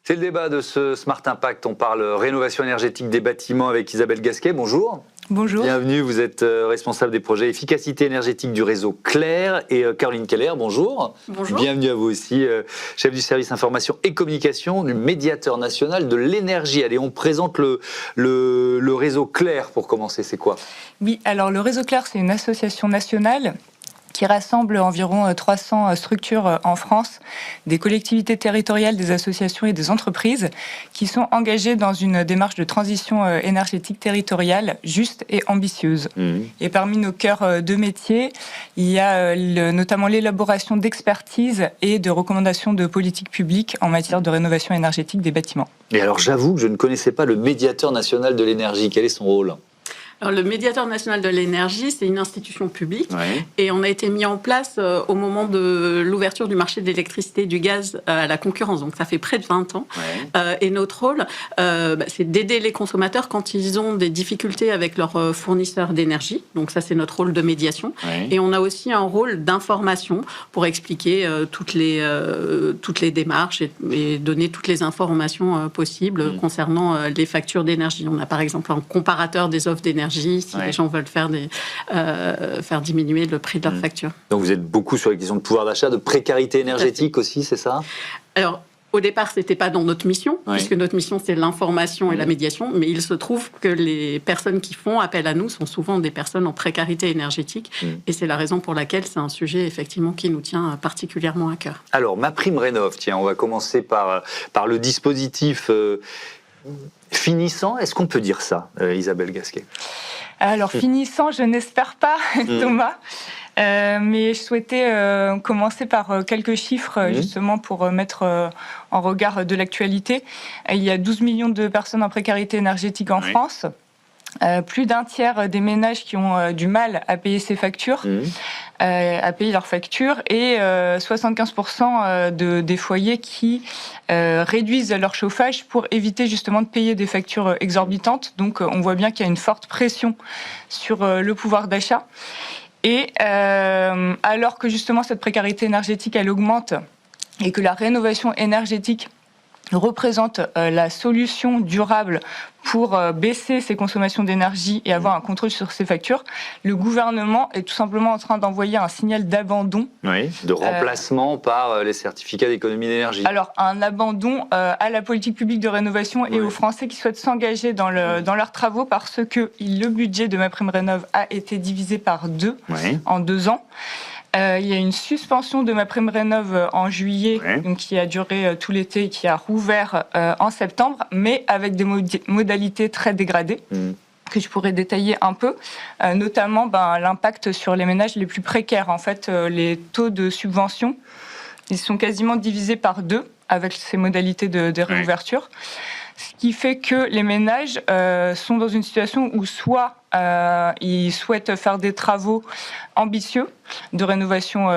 C'est le débat de ce Smart Impact. On parle rénovation énergétique des bâtiments avec Isabelle Gasquet. Bonjour. Bonjour. Bienvenue, vous êtes responsable des projets efficacité énergétique du réseau Clair. Et Caroline Keller, bonjour. Bonjour. Bienvenue à vous aussi, chef du service information et communication du médiateur national de l'énergie. Allez, on présente le réseau Clair pour commencer, c'est quoi? Oui, alors le réseau Clair, c'est une association nationale qui rassemble environ 300 structures en France, des collectivités territoriales, des associations et des entreprises qui sont engagées dans une démarche de transition énergétique territoriale juste et ambitieuse. Et parmi nos cœurs de métier, il y a notamment l'élaboration d'expertises et de recommandations de politique publique en matière de rénovation énergétique des bâtiments. Et alors j'avoue que je ne connaissais pas le médiateur national de l'énergie. Quel est son rôle ? Alors, le médiateur national de l'énergie, c'est une institution publique et on a été mis en place au moment de l'ouverture du marché de l'électricité et du gaz à la concurrence. Donc, ça fait près de 20 ans. Et notre rôle, c'est d'aider les consommateurs quand ils ont des difficultés avec leurs fournisseurs d'énergie. Donc, ça, c'est notre rôle de médiation. Et on a aussi un rôle d'information pour expliquer toutes les démarches et donner toutes les informations possibles concernant les factures d'énergie. On a par exemple un comparateur des offres d'énergie si les gens veulent faire diminuer le prix de leur facture. Donc vous êtes beaucoup sur les questions de pouvoir d'achat, de précarité énergétique aussi, c'est ça? Alors, au départ, ce n'était pas dans notre mission, puisque notre mission, c'est l'information et la médiation, mais il se trouve que les personnes qui font appel à nous sont souvent des personnes en précarité énergétique, et c'est la raison pour laquelle c'est un sujet, effectivement, qui nous tient particulièrement à cœur. Alors, MaPrimeRénov', tiens, on va commencer par le dispositif finissant. Est-ce qu'on peut dire ça, Isabelle Gasquet? Alors, finissant, je n'espère pas, Thomas. Mais je souhaitais commencer par quelques chiffres, justement, pour mettre en regard de l'actualité. Il y a 12 millions de personnes en précarité énergétique en France. Plus d'un tiers des ménages qui ont du mal à payer ses factures, à payer leurs factures, et 75% des foyers qui réduisent leur chauffage pour éviter justement de payer des factures exorbitantes. Donc on voit bien qu'il y a une forte pression sur le pouvoir d'achat. Et alors que justement cette précarité énergétique, elle augmente et que la rénovation énergétique représente la solution durable pour baisser ses consommations d'énergie et avoir un contrôle sur ses factures, le gouvernement est tout simplement en train d'envoyer un signal d'abandon. De remplacement par les certificats d'économie d'énergie. Alors, un abandon à la politique publique de rénovation et aux Français qui souhaitent s'engager dans leurs travaux parce que le budget de MaPrimeRénov' a été divisé par 2 en 2 ans. Il y a une suspension de MaPrimeRénov' en juillet, donc qui a duré tout l'été et qui a rouvert en septembre, mais avec des modalités très dégradées que je pourrais détailler un peu, notamment l'impact sur les ménages les plus précaires. En fait, les taux de subvention, ils sont quasiment divisés par 2 avec ces modalités de réouverture, ce qui fait que les ménages sont dans une situation où soit ils souhaitent faire des travaux ambitieux de rénovation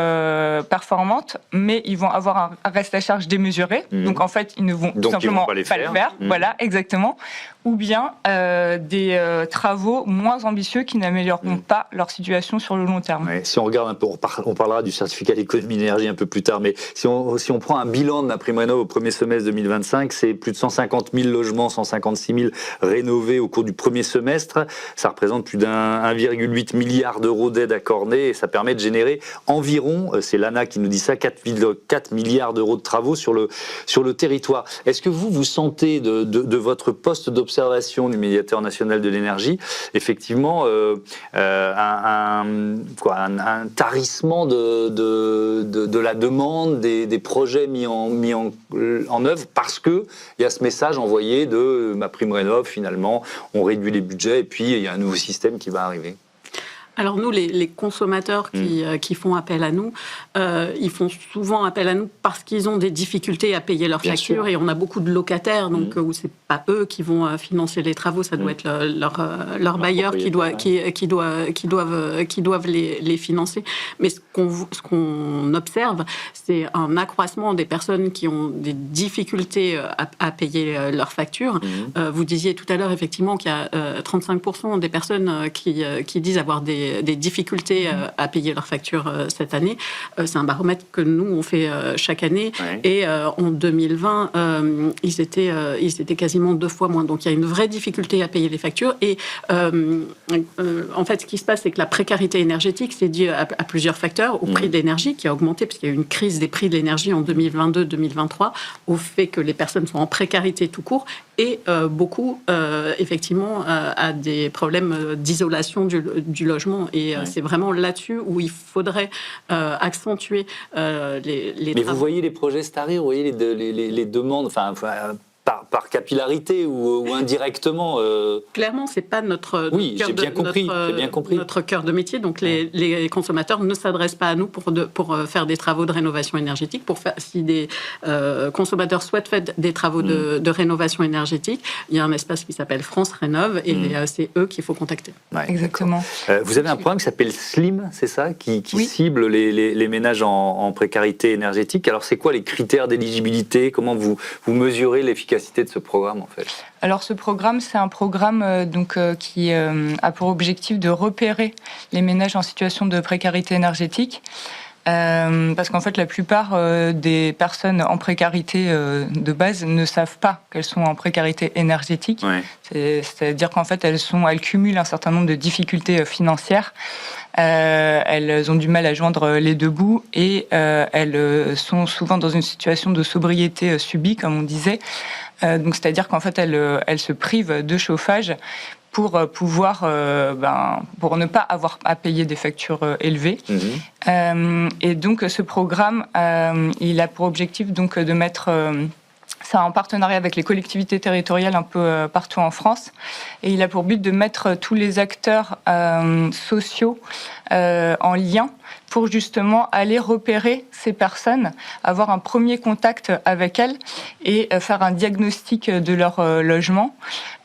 performante, mais ils vont avoir un reste à charge démesuré. Donc en fait, ils ne vont tout simplement pas le faire. Voilà, exactement. Ou bien des travaux moins ambitieux qui n'amélioreront pas leur situation sur le long terme. Si on regarde un peu, on parlera du certificat d'économie d'énergie un peu plus tard, mais si on prend un bilan de MaPrimeRénov' au premier semestre 2025, c'est plus de 150 000 logements, 156 000 rénovés au cours du premier semestre. Ça représente plus d'1,8 milliard d'euros d'aide accordée et ça permet de générer environ, c'est l'ANA qui nous dit ça, 4,4 milliards d'euros de travaux sur le territoire. Est-ce que vous sentez de votre poste d'observation du médiateur national de l'énergie, effectivement, un tarissement de la demande des projets mis en œuvre parce qu'il y a ce message envoyé de MaPrimeRénov', finalement, on réduit les budgets et puis il y a un nouveau système qui va arriver? Alors nous, les consommateurs qui font appel à nous, ils font souvent appel à nous parce qu'ils ont des difficultés à payer leurs factures et on a beaucoup de locataires, donc où c'est pas eux qui vont financer les travaux, ça doit être leur bailleur qui doivent les financer. Mais ce qu'on observe, c'est un accroissement des personnes qui ont des difficultés à payer leurs factures. Vous disiez tout à l'heure effectivement qu'il y a 35% des personnes qui disent avoir des des difficultés à payer leurs factures cette année. C'est un baromètre que nous, on fait chaque année. Ouais. Et en 2020, ils étaient quasiment 2 fois moins. Donc, il y a une vraie difficulté à payer les factures. Et en fait, ce qui se passe, c'est que la précarité énergétique, c'est dû à plusieurs facteurs. Au prix de l'énergie qui a augmenté, puisqu'il y a eu une crise des prix de l'énergie en 2022-2023, au fait que les personnes sont en précarité tout court, et beaucoup, effectivement, à des problèmes d'isolation du logement. Et c'est vraiment là-dessus où il faudrait accentuer les Mais vous voyez les projets Starry, vous voyez les demandes, enfin par capillarité ou indirectement Clairement, c'est pas notre notre cœur de métier. Donc les consommateurs ne s'adressent pas à nous pour faire des travaux de rénovation énergétique. Si des consommateurs souhaitent faire des travaux de rénovation énergétique, il y a un espace qui s'appelle France Rénove et c'est eux qu'il faut contacter. Ouais, exactement. Vous avez un programme qui s'appelle Slim, c'est ça, qui cible les ménages en précarité énergétique. Alors c'est quoi les critères d'éligibilité? Comment vous mesurez l'efficacité de ce programme en fait? Alors ce programme, c'est un programme qui a pour objectif de repérer les ménages en situation de précarité énergétique. Parce qu'en fait, la plupart des personnes en précarité de base ne savent pas qu'elles sont en précarité énergétique. Ouais. C'est-à-dire qu'en fait, elles cumulent un certain nombre de difficultés financières. Elles ont du mal à joindre les deux bouts et elles sont souvent dans une situation de sobriété subie, comme on disait. Donc, c'est-à-dire qu'en fait, elles se privent de chauffage pour pouvoir, pour ne pas avoir à payer des factures élevées. Et donc, ce programme, il a pour objectif donc de mettre ça en partenariat avec les collectivités territoriales un peu partout en France. Et il a pour but de mettre tous les acteurs sociaux en lien pour justement aller repérer ces personnes, avoir un premier contact avec elles et faire un diagnostic de leur logement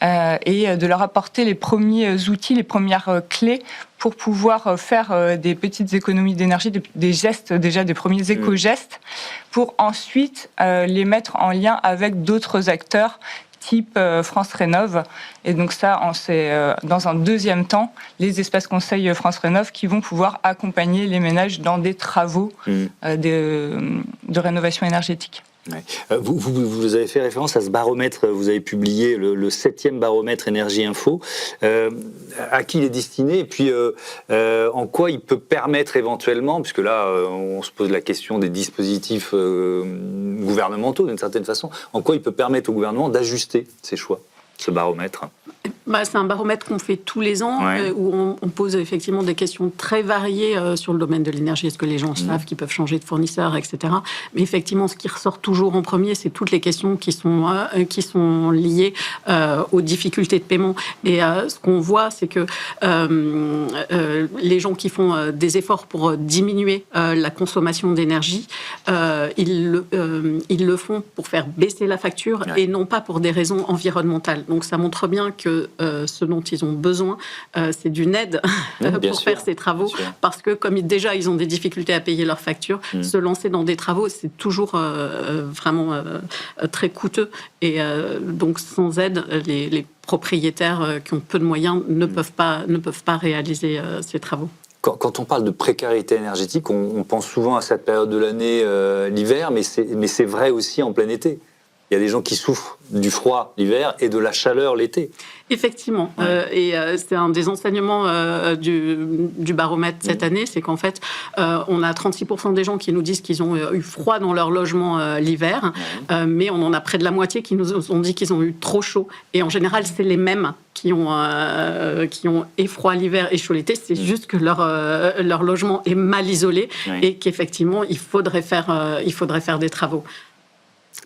et de leur apporter les premiers outils, les premières clés pour pouvoir faire des petites économies d'énergie, des gestes, déjà des premiers éco-gestes, pour ensuite les mettre en lien avec d'autres acteurs type France Rénove. Et donc ça, c'est dans un deuxième temps, les espaces conseils France Rénove qui vont pouvoir accompagner les ménages dans des travaux de rénovation énergétique. Ouais. Vous avez fait référence à ce baromètre, vous avez publié le 7e baromètre Énergie Info. À qui il est destiné et puis en quoi il peut permettre éventuellement, puisque là on se pose la question des dispositifs gouvernementaux d'une certaine façon, en quoi il peut permettre au gouvernement d'ajuster ses choix, ce baromètre? C'est un baromètre qu'on fait tous les ans, où on pose effectivement des questions très variées sur le domaine de l'énergie. Est-ce que les gens savent qu'ils peuvent changer de fournisseur, etc. Mais effectivement, ce qui ressort toujours en premier, c'est toutes les questions qui sont liées aux difficultés de paiement. Et ce qu'on voit, c'est que les gens qui font des efforts pour diminuer la consommation d'énergie, ils le font pour faire baisser la facture et non pas pour des raisons environnementales. Donc ça montre bien que ce dont ils ont besoin, c'est d'une aide pour faire ces travaux, parce que comme déjà ils ont des difficultés à payer leurs factures, se lancer dans des travaux, c'est toujours vraiment très coûteux. Et donc sans aide, les propriétaires qui ont peu de moyens ne peuvent pas réaliser ces travaux. Quand on parle de précarité énergétique, on pense souvent à cette période de l'année, l'hiver, mais c'est vrai aussi en plein été. Il y a des gens qui souffrent du froid l'hiver et de la chaleur l'été. Effectivement. Et c'est un des enseignements du baromètre cette année, c'est qu'en fait, on a 36% des gens qui nous disent qu'ils ont eu froid dans leur logement l'hiver, mais on en a près de la moitié qui nous ont dit qu'ils ont eu trop chaud. Et en général, c'est les mêmes qui ont et froid l'hiver et chaud l'été. C'est juste que leur logement est mal isolé et qu'effectivement, il faudrait faire des travaux.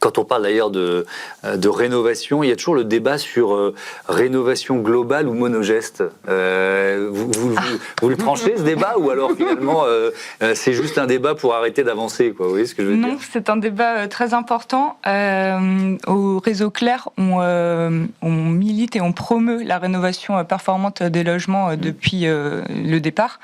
Quand on parle d'ailleurs de rénovation, il y a toujours le débat sur rénovation globale ou monogeste. Vous le tranchez ce débat ou alors finalement c'est juste un débat pour arrêter d'avancer, quoi. Vous voyez ce que je veux dire? Non, c'est un débat très important. Au Réseau Clair, on milite et on promeut la rénovation performante des logements depuis le départ.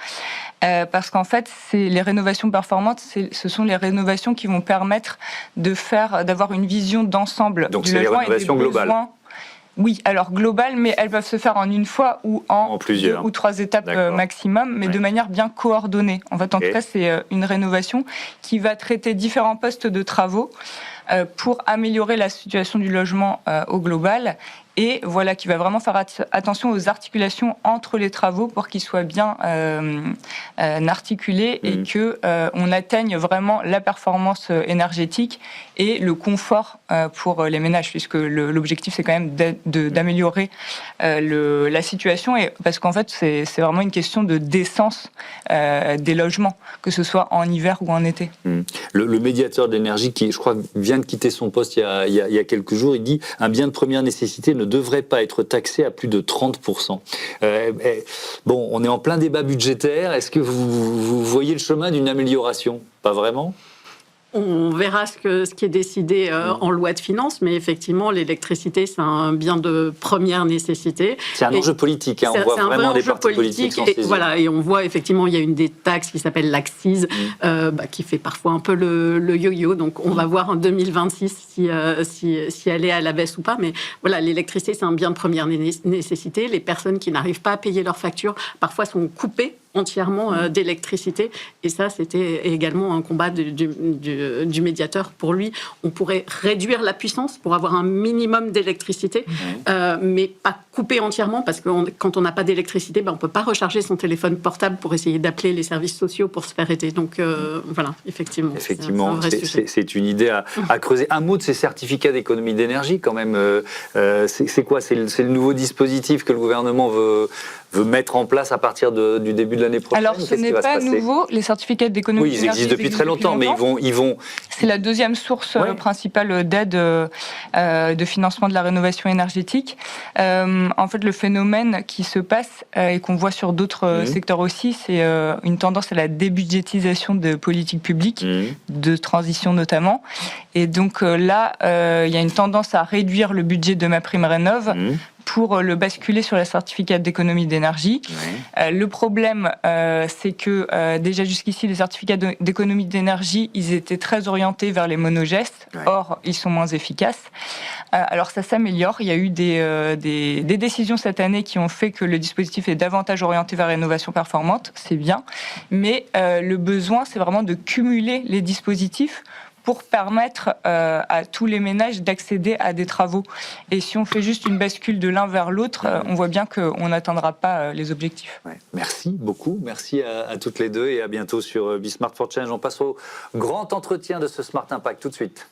Parce qu'en fait, les rénovations performantes, ce sont les rénovations qui vont permettre d'avoir une vision d'ensemble du logement et des besoins. Oui, alors globales, mais elles peuvent se faire en une fois ou en plusieurs 2 ou 3 étapes maximum, mais de manière bien coordonnée. En fait, en tout cas, c'est une rénovation qui va traiter différents postes de travaux pour améliorer la situation du logement au global. Et voilà, qui va vraiment faire attention aux articulations entre les travaux pour qu'ils soient bien articulés et que on atteigne vraiment la performance énergétique et le confort pour les ménages, puisque l'objectif c'est quand même d'améliorer la situation, et parce qu'en fait c'est vraiment une question de décence des logements, que ce soit en hiver ou en été. Le médiateur d'énergie, qui je crois vient de quitter son poste il y a quelques jours, il dit un bien de première nécessité ne devrait pas être taxé à plus de 30%. Bon, on est en plein débat budgétaire. Est-ce que vous voyez le chemin d'une amélioration? Pas vraiment? On verra ce qui est décidé en loi de finances, mais effectivement, l'électricité, c'est un bien de première nécessité. C'est un enjeu politique, hein. On voit vraiment des partis politiques s'en saisir. Voilà, et on voit effectivement, il y a une des taxes qui s'appelle l'accise, qui fait parfois un peu le yo-yo. Donc, on va voir en 2026 si elle est à la baisse ou pas. Mais voilà, l'électricité, c'est un bien de première nécessité. Les personnes qui n'arrivent pas à payer leurs factures, parfois sont coupées entièrement d'électricité, et ça c'était également un combat du médiateur. Pour lui, on pourrait réduire la puissance pour avoir un minimum d'électricité, mais pas couper entièrement, parce que quand on n'a pas d'électricité, on ne peut pas recharger son téléphone portable pour essayer d'appeler les services sociaux pour se faire aider. Donc voilà, effectivement c'est une idée à creuser. Un mot de ces certificats d'économie d'énergie quand même, c'est quoi? C'est le nouveau dispositif que le gouvernement veut mettre en place à partir du début de l'année prochaine? Alors, ce n'est pas nouveau. Les certificats d'économie d'énergie, ils existent depuis très longtemps, mais ils vont... C'est la deuxième source principale d'aide de financement de la rénovation énergétique. En fait, le phénomène qui se passe et qu'on voit sur d'autres secteurs aussi, c'est une tendance à la débudgétisation de politiques publiques, de transition notamment. Et donc là, il y a une tendance à réduire le budget de MaPrimeRénov' pour le basculer sur les certificats d'économie d'énergie. Le problème, c'est que déjà jusqu'ici, les certificats d'économie d'énergie, ils étaient très orientés vers les monogestes. Or, ils sont moins efficaces. Alors, ça s'améliore. Il y a eu des décisions cette année qui ont fait que le dispositif est davantage orienté vers rénovation performante. C'est bien. Mais le besoin, c'est vraiment de cumuler les dispositifs pour permettre à tous les ménages d'accéder à des travaux. Et si on fait juste une bascule de l'un vers l'autre, on voit bien qu'on n'atteindra pas les objectifs. Merci beaucoup, merci à toutes les deux, et à bientôt sur Be Smart for Change. On passe au grand entretien de ce Smart Impact tout de suite.